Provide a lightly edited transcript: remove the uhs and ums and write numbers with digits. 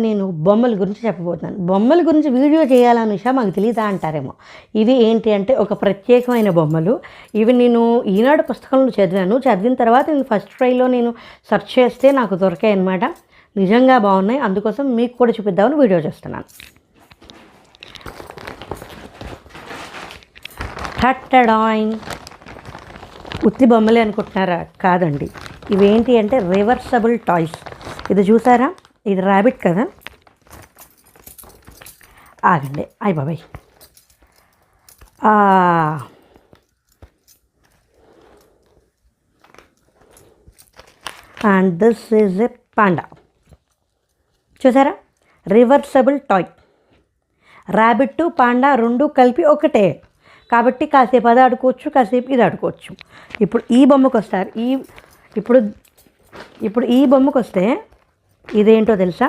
నేను బొమ్మల గురించి చెప్పబోతున్నాను. బొమ్మల గురించి వీడియో చేయాలని విషయం మాకు తెలియదా అంటారేమో. ఇవి ఏంటి అంటే ఒక ప్రత్యేకమైన బొమ్మలు. ఇవి నేను ఈనాడు పుస్తకంలో చదివిన తర్వాత నేను ఫస్ట్ ట్రైలో నేను సెర్చ్ చేస్తే నాకు దొరికాయి అన్నమాట. నిజంగా బాగున్నాయి. అందుకోసం మీకు కూడా చూపిద్దామని వీడియో చేస్తున్నాను. టట్టడాయిన్ ఉత్తి బొమ్మలే అనుకుంటున్నారా? కాదండి, ఇవేంటి అంటే రివర్సబుల్ టాయ్స్. ఇది చూసారా, ఇది ర్యాబిట్ కదా. ఆగండి, అయ్య బాబాయ్, and this is a panda. చూసారా, రివర్సబుల్ టాయ్. ర్యాబిట్ పాండా రెండు కలిపి ఒకటే కాబట్టి కాసేపు అది ఆడుకోవచ్చు, కాసేపు ఇది ఆడుకోవచ్చు. ఇప్పుడు ఈ బొమ్మకు వస్తారు. ఇప్పుడు ఈ బొమ్మకు వస్తే ఇదేంటో తెలుసా?